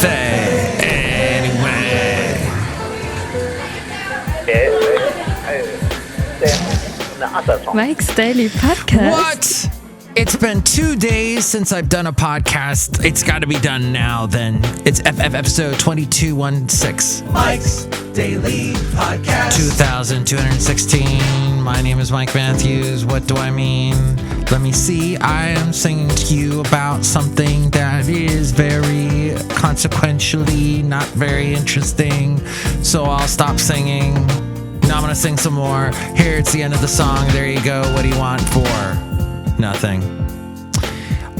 Anyway. Mike's Daily Podcast. What? It's been 2 days since I've done a podcast. It's got to be done now then. It's episode 2216. Mike's Daily Podcast. 2216. My name is Mike Matthews. What do I mean? Let me see. I am singing to you about something that is very consequentially not very interesting. So I'll stop singing. Now I'm going to sing some more. Here, it's the end of the song. There you go. What do you want for? Nothing.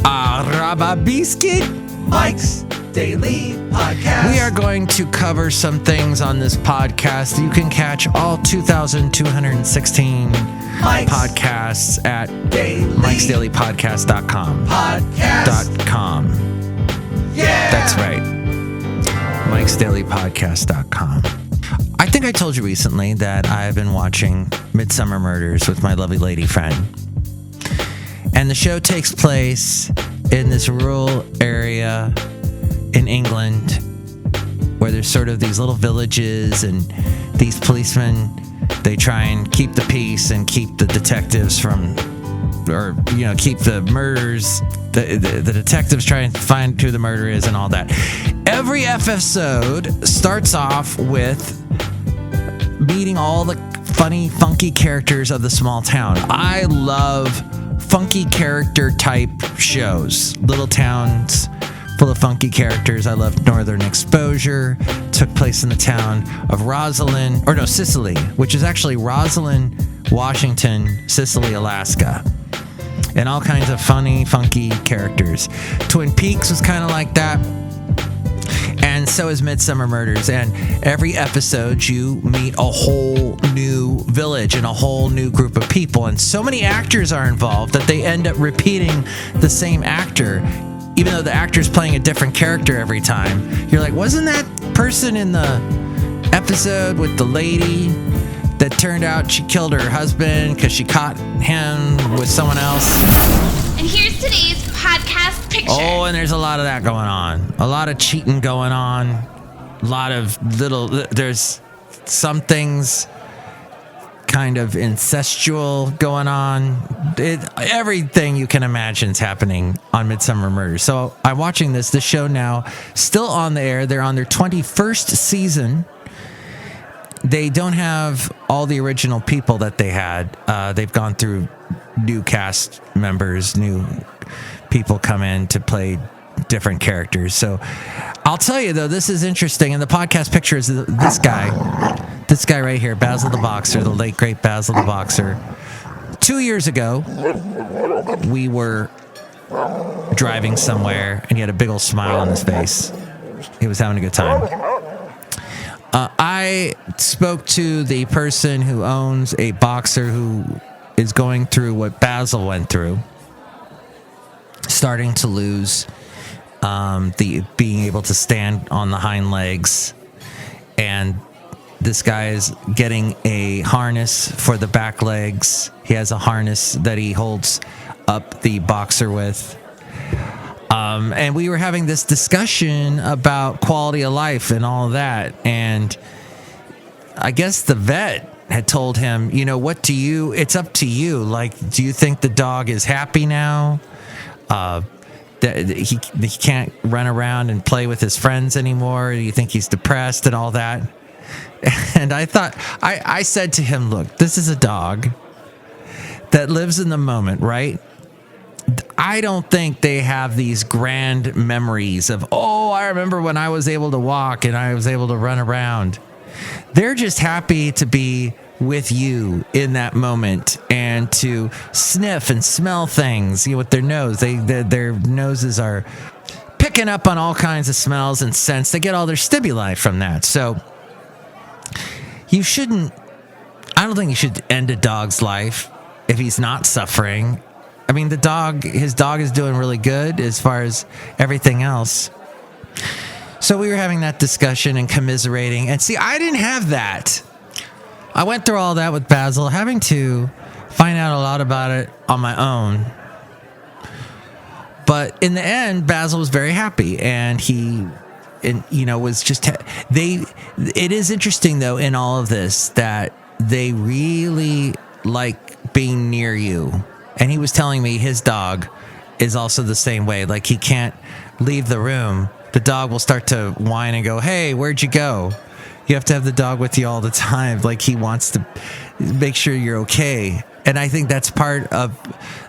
Araba Biscuit. Mike's Daily Podcast. We are going to cover some things on this podcast. You can catch all 2,216 podcasts at mikesdailypodcast.com. Podcast.com. Yeah. That's right. mikesdailypodcast.com. I think I told you recently that I've been watching Midsummer Murders with my lovely lady friend. And the show takes place in this rural area in England where there's sort of these little villages, and these policemen, they try and keep the peace and keep the detectives from, or, you know, keep the murderers, the detectives try and find who the murderer is and all that. Every episode starts off with meeting all the funny, funky characters of the small town. I love funky character type shows. Little towns full of funky characters. I love Northern Exposure. Took place in the town of Sicily, which is actually Roslyn, Washington, Sicily, Alaska. And all kinds of funny, funky characters. Twin Peaks was kind of like that. And so is Midsummer Murders. And every episode, you meet a whole new village and a whole new group of people. And so many actors are involved that they end up repeating the same actor, even though the actor's playing a different character every time. You're like, wasn't that person in the episode with the lady that turned out she killed her husband because she caught him with someone else? And here's today's podcast picture. Oh, and there's a lot of that going on. A lot of cheating going on. A lot of there's some things kind of incestual going on. Everything you can imagine is happening on Midsummer Murders. So I'm watching this show now, still on the air. They're on their 21st season. They don't have all the original people that they had. They've gone through new cast members, new people come in to play different characters. So I'll tell you, though, this is interesting. And the podcast picture is this guy right here, Basil the Boxer, the late, great Basil the Boxer. 2 years ago, we were driving somewhere, and he had a big old smile on his face. He was having a good time. I spoke to the person who owns a boxer who is going through what Basil went through, starting to lose the being able to stand on the hind legs, and this guy is getting a harness for the back legs. He has a harness that he holds up the boxer with. And we were having this discussion about quality of life and all of that. And I guess the vet had told him, you know, it's up to you. Like, do you think the dog is happy now? That he can't run around and play with his friends anymore? Do you think he's depressed and all that? And I thought, I said to him, look, this is a dog that lives in the moment, right? I don't think they have these grand memories of, oh, I remember when I was able to walk and I was able to run around. They're just happy to be with you in that moment and to sniff and smell things, you know, with their nose. Their noses are picking up on all kinds of smells and scents. They get all their stimuli from that. So I don't think you should end a dog's life if he's not suffering. I mean, his dog is doing really good as far as everything else. So we were having that discussion and commiserating. And see, I didn't have that. I went through all that with Basil, having to find out a lot about it on my own. But in the end, Basil was very happy, and he and was just it is interesting though in all of this that they really like being near you. And he was telling me his dog is also the same way. Like, he can't leave the room. The dog will start to whine and go, "Hey, where'd you go?" You have to have the dog with you all the time. Like, he wants to make sure you're okay. And I think that's part of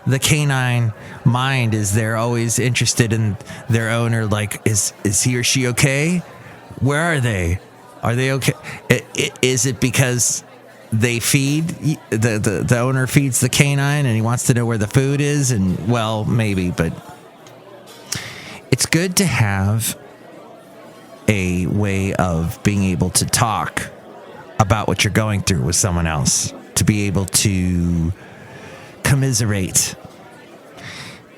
the canine mind, is they're always interested in their owner. Like, is he or she okay? Where are they? Are they okay? Is it because they feed, the owner feeds the canine and he wants to know where the food is? And, well, maybe, but it's good to have a way of being able to talk about what you're going through with someone else, to be able to commiserate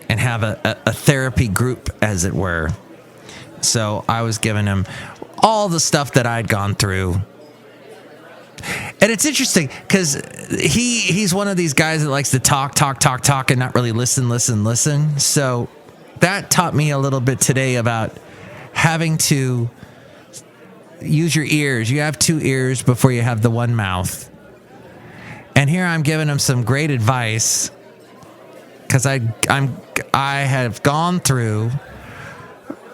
and have a therapy group, as it were. So I was giving him all the stuff that I'd gone through. And it's interesting because he's one of these guys that likes to talk and not really listen. So that taught me a little bit today about having to use your ears. You have two ears before you have the one mouth. And here I'm giving him some great advice, because I have gone through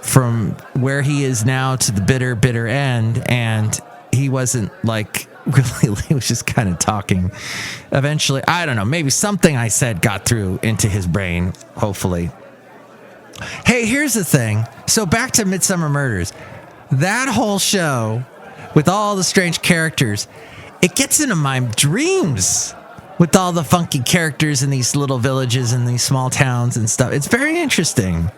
from where he is now to the bitter end, and he wasn't like really, he was just kind of talking. Eventually, I don't know, maybe something I said got through into his brain, hopefully. Hey, here's the thing. So back to Midsummer Murders. That whole show with all the strange characters, it gets into my dreams with all the funky characters in these little villages and these small towns and stuff. It's very interesting.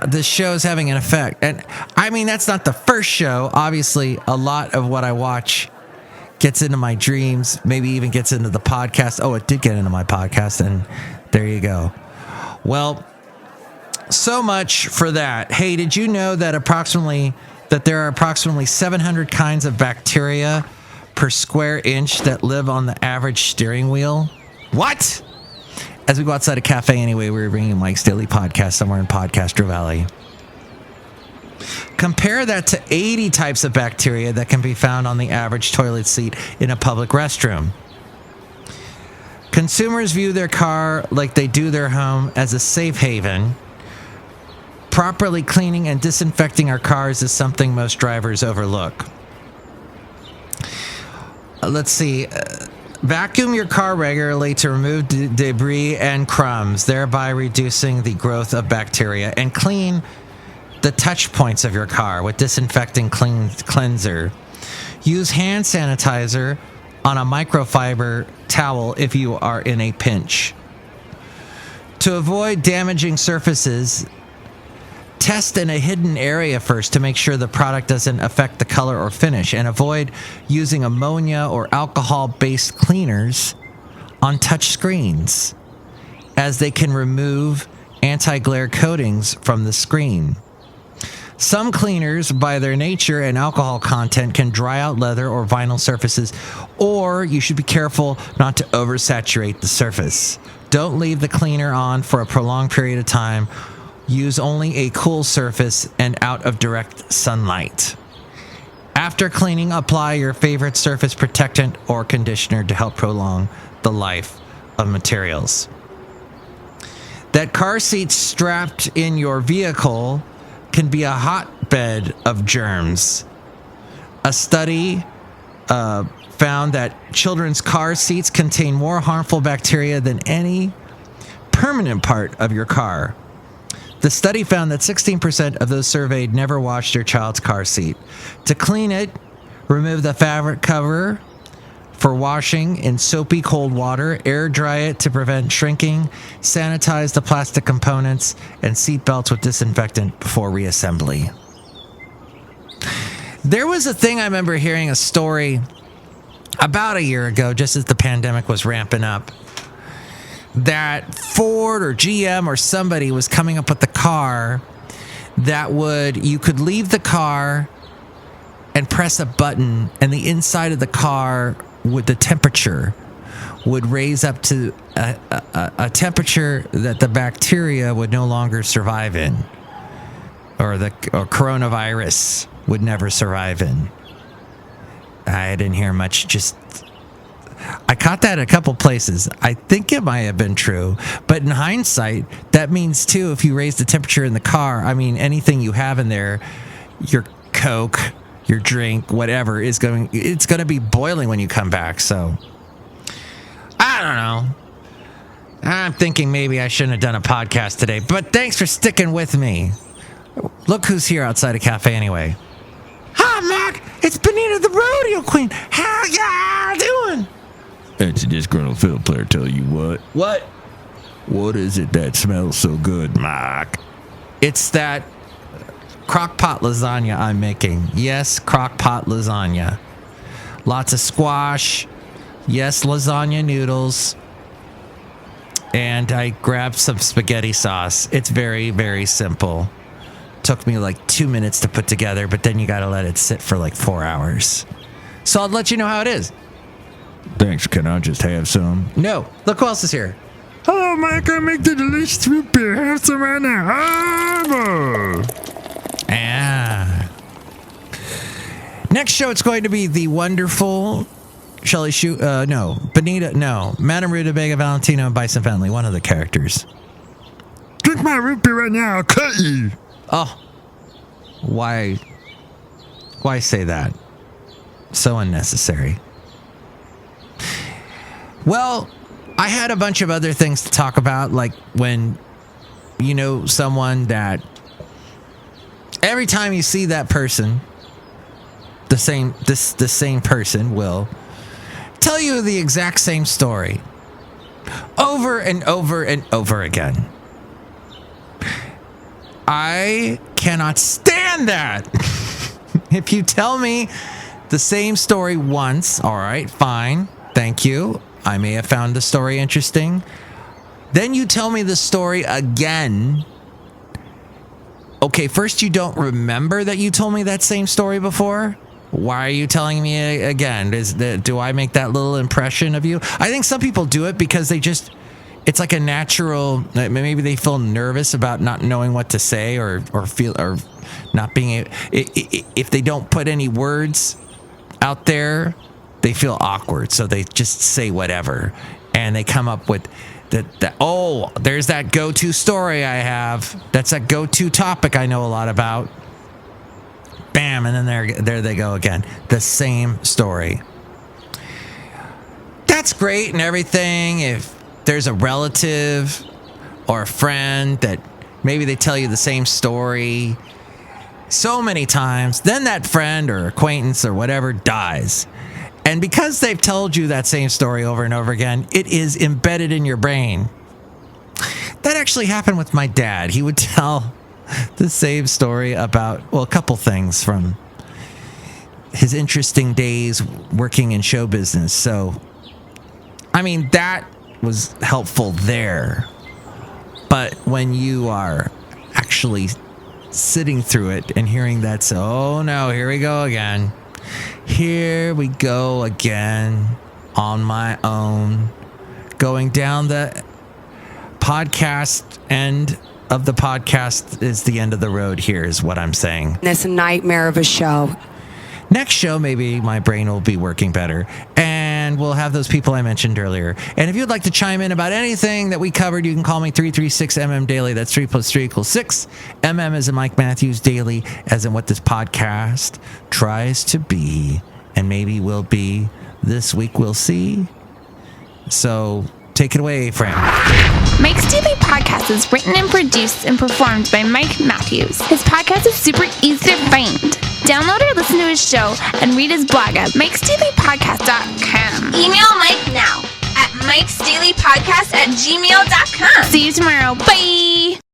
This show is having an effect. And I mean, that's not the first show. Obviously, a lot of what I watch gets into my dreams, maybe even gets into the podcast. Oh, it did get into my podcast, and there you go. Well, so much for that. Hey, did you know that there are approximately 700 kinds of bacteria per square inch that live on the average steering wheel? What? As we go outside a cafe anyway, we're bringing Mike's Daily Podcast somewhere in Podcastro Valley. Compare that to 80 types of bacteria that can be found on the average toilet seat in a public restroom. Consumers view their car like they do their home as a safe haven. Properly cleaning and disinfecting our cars is something most drivers overlook. Let's see. Vacuum your car regularly to remove debris and crumbs, thereby reducing the growth of bacteria, and clean the touch points of your car with disinfecting cleanser. Use hand sanitizer on a microfiber towel if you are in a pinch. To avoid damaging surfaces, test in a hidden area first to make sure the product doesn't affect the color or finish, and avoid using ammonia or alcohol-based cleaners on touch screens, as they can remove anti-glare coatings from the screen. Some cleaners, by their nature and alcohol content, can dry out leather or vinyl surfaces, or you should be careful not to oversaturate the surface. Don't leave the cleaner on for a prolonged period of time. Use only a cool surface and out of direct sunlight. After cleaning, apply your favorite surface protectant or conditioner to help prolong the life of materials. That car seat strapped in your vehicle can be a hotbed of germs. A study found that children's car seats contain more harmful bacteria than any permanent part of your car. The study found that 16% of those surveyed never washed their child's car seat. To clean it, remove the fabric cover for washing in soapy cold water, air dry it to prevent shrinking, sanitize the plastic components, and seat belts with disinfectant before reassembly. There was a thing I remember hearing a story about a year ago, just as the pandemic was ramping up, that Ford or GM or somebody was coming up with a car that you could leave the car and press a button, and the inside of the car with the temperature would raise up to a temperature that the bacteria would no longer survive in. or coronavirus would never survive in. I didn't hear much. Just I caught that a couple places. I think it might have been true, but in hindsight, that means too, if you raise the temperature in the car, I mean, anything you have in there, your Coke, your drink, whatever, it's going to be boiling when you come back. So I don't know. I'm thinking maybe I shouldn't have done a podcast today, but thanks for sticking with me. Look who's here outside a cafe anyway. Hi, Mac. It's Benita the Rodeo Queen. How y'all doing? It's a disgruntled fiddle player, tell you what. What? What is it that smells so good, Mike? It's that crock-pot lasagna I'm making. Yes, crock-pot lasagna. Lots of squash. Yes, lasagna noodles. And I grabbed some spaghetti sauce. It's very, very simple. Took me like 2 minutes to put together, but then you got to let it sit for like 4 hours. So I'll let you know how it is. Thanks, can I just have some? No. Look who else is here. Hello, Mike. I make the delicious root beer. Have some right now. Ah. Next show, it's going to be the wonderful Benita, Madame Rootabega, Valentino, and Bison Bentley, one of the characters. Drink my root beer right now. I'll cut you. Oh. Why say that? So unnecessary. Well, I had a bunch of other things to talk about, like when you know someone that every time you see that person, the same person will tell you the exact same story over and over and over again. I cannot stand that. If you tell me the same story once, all right, fine, thank you. I may have found the story interesting. Then you tell me the story again. Okay, first you don't remember that you told me that same story before. Why are you telling me again? Do I make that little impression of you? I think some people do it because it's like a natural, maybe they feel nervous about not knowing what to say or feel, or not being, if they don't put any words out there, they feel awkward. So they just say whatever. And they come up with there's that go-to story I have. That's that go-to topic I know a lot about. Bam, and then there they go again. The same story. That's great and everything if there's a relative or a friend that maybe they tell you the same story so many times, then that friend or acquaintance or whatever dies. And because they've told you that same story over and over again, it is embedded in your brain. That actually happened with my dad. He would tell the same story about, a couple things from his interesting days working in show business. So, I mean, that was helpful there. But when you are actually sitting through it and hearing that, so, oh no, here we go again. Here we go again on my own, going down the podcast end of the podcast is the end of the road here is what I'm saying. It's a nightmare of a show. Next show, maybe my brain will be working better and we'll have those people I mentioned earlier. And if you'd like to chime in about anything that we covered, you can call me 336MM Daily. That's 3 + 3 = 6. MM as in Mike Matthews, Daily as in what this podcast tries to be and maybe will be. This week we'll see. So take it away, friend. Mike's Daily Podcast is written and produced and performed by Mike Matthews. His podcast is super easy to find. Download or listen to his show and read his blog at mikesdailypodcast.com. Email Mike now at mikesdailypodcast@gmail.com. See you tomorrow. Bye!